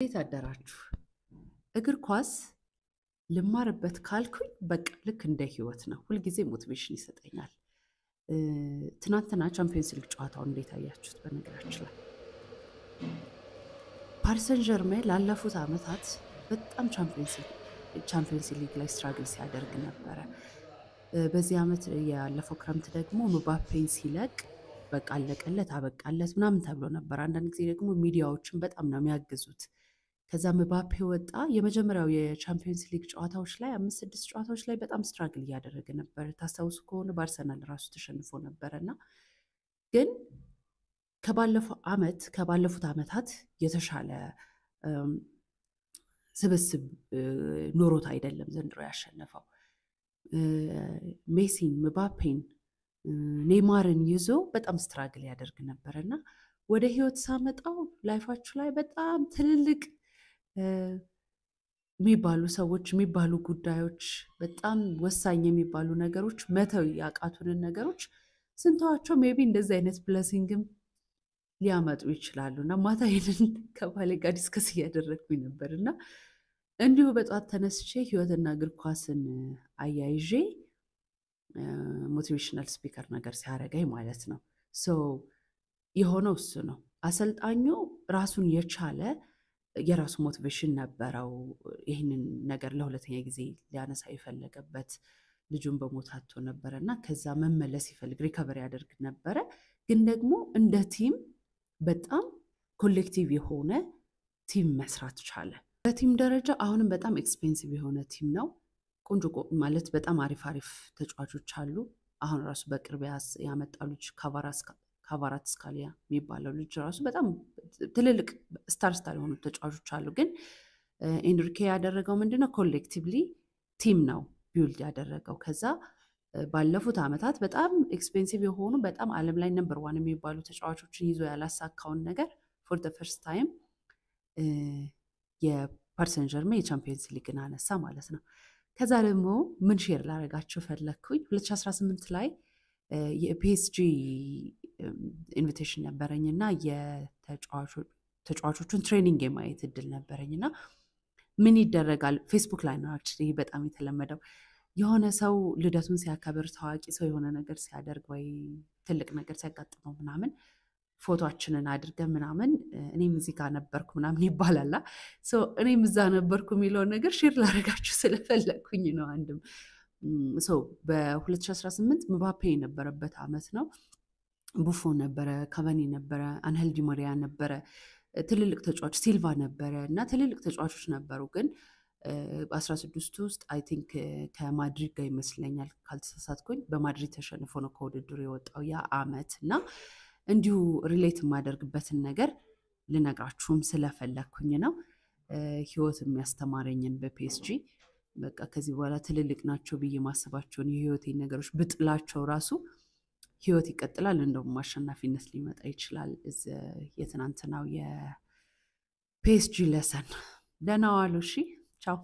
እንዴት አደራችሁ? እግር ኳስ ልማርበት ካልኩኝ በቃ ልክ እንደ ህይወት ነው። ሁልጊዜ ሞቲቬሽን ይሰጠኛል። ትናንትና ቻምፒየንስ ሊግ ጨዋታውን እንዴት አያችሁት? በነገራችን ላይ ፓሪስ ሰን ዠርሜን ላለፉት ዓመታት በጣም ቻምፒየንስ ሊግ ላይ ስትራግል ሲያደርግ ነበረ። በዚህ ዓመት ያለፈው ክረምት ደግሞ ምባፔን ሲለቅ በቃ አለቀለት አበቃለት ምናምን ተብሎ ነበር። አንዳንድ ጊዜ ደግሞ ሚዲያዎችን በጣም ነው የሚያግዙት። ከዛ ምባፔ ወጣ። የመጀመሪያው የቻምፒየንስ ሊግ ጨዋታዎች ላይ 5-6 ጨዋታዎች ላይ በጣም ስትራግል እያደረገ ነበር። ታስታውሱ ከሆነ በአርሰናል ራሱ ተሸንፎ ነበረና ግን ከባለፉት ዓመታት የተሻለ ስብስብ ኖሮት አይደለም ዘንድሮ ያሸነፈው። ሜሲን፣ ምባፔን፣ ኔይማርን ይዞ በጣም ስትራግል ያደርግ ነበርና ወደ ህይወት ሳመጣው ላይፋችሁ ላይ በጣም ትልልቅ የሚባሉ ሰዎች የሚባሉ ጉዳዮች በጣም ወሳኝ የሚባሉ ነገሮች መተው ያቃቱንን ነገሮች ስንተዋቸው ሜቢ እንደዚህ አይነት ብለሲንግም ሊያመጡ ይችላሉ። እና ማታ ይሄንን ከባሌ ጋር ዲስከስ እያደረግኩኝ ነበር እና እንዲሁ በጠዋት ተነስቼ ህይወትና እግር ኳስን አያይዤ ሞቲቬሽናል ስፒከር ነገር ሲያደርገኝ ማለት ነው። የሆነው እሱ ነው። አሰልጣኙ ራሱን የቻለ የራሱ ሞቲቬሽን ነበረው። ይህንን ነገር ለሁለተኛ ጊዜ ሊያነሳ የፈለገበት ልጁን በሞት አጥቶ ነበረ እና ከዛ መመለስ ይፈልግ ሪከቨሪ ያደርግ ነበረ። ግን ደግሞ እንደ ቲም በጣም ኮሌክቲቭ የሆነ ቲም መስራት ቻለ። በቲም ደረጃ አሁንም በጣም ኤክስፔንሲቭ የሆነ ቲም ነው። ቆንጆ ማለት በጣም አሪፍ ተጫዋቾች አሉ። አሁን ራሱ በቅርብ ያመጣው ልጅ ካቫራትስካሊያ የሚባለው ልጅ ራሱ በጣም ትልልቅ ስታር የሆኑ ተጫዋቾች አሉ። ግን ኤንሪኬ ያደረገው ምንድነው? ኮሌክቲቭሊ ቲም ነው ቢውልድ ያደረገው። ከዛ ባለፉት ዓመታት በጣም ኤክስፔንሲቭ የሆኑ በጣም ዓለም ላይ ነምበር 1 የሚባሉ ተጫዋቾችን ይዞ ያላሳካውን ነገር ፎር ዘ ፈርስት ታይም የፓሪስ ሰን ዠርሜን የቻምፒየንስ ሊግን አነሳ ማለት ነው። ከዛ ደግሞ ምን ሼር ላደርጋችሁ ፈለግኩኝ 2018 ላይ የፒኤስጂ ኢንቪቴሽን ነበረኝና የተጫዋቾቹን ትሬኒንግ የማየት እድል ነበረኝና ምን ይደረጋል ፌስቡክ ላይ ነው አክቹሊ በጣም የተለመደው። የሆነ ሰው ልደቱን ሲያከብር ታዋቂ ሰው የሆነ ነገር ሲያደርግ ወይ ትልቅ ነገር ሲያጋጥመው ምናምን ፎቶአችንን አድርገን ምናምን እኔም እዚህ ጋር ነበርኩ ምናምን ይባላል። እኔም እዛ ነበርኩ የሚለውን ነገር ሼር ላደርጋችሁ ስለፈለግኩኝ ነው። አንድም በ2018 ምባፔ የነበረበት ዓመት ነው። ቡፎን ነበረ፣ ካቫኒ ነበረ፣ አንሄል ዲ ማሪያ ነበረ፣ ትልልቅ ተጫዋች ሲልቫ ነበረ እና ትልልቅ ተጫዋቾች ነበሩ። ግን በ16 ውስጥ አይ ቲንክ ከማድሪድ ጋር ይመስለኛል ካልተሳሳትኩኝ በማድሪድ ተሸንፎ ነው ከውድድሩ የወጣው ያ ዓመት እና እንዲሁ ሪሌት የማደርግበትን ነገር ልነግራችሁም ስለፈለግኩኝ ነው። ህይወት የሚያስተማረኝን በፒኤስጂ በቃ ከዚህ በኋላ ትልልቅ ናቸው ብዬ ማስባቸውን የህይወቴን ነገሮች ብጥላቸው ራሱ ህይወት ይቀጥላል። እንደውም አሸናፊነት ሊመጣ ይችላል። የትናንትናው የፒኤስጂ ለሰን። ደህና ዋሉ። እሺ ቻው።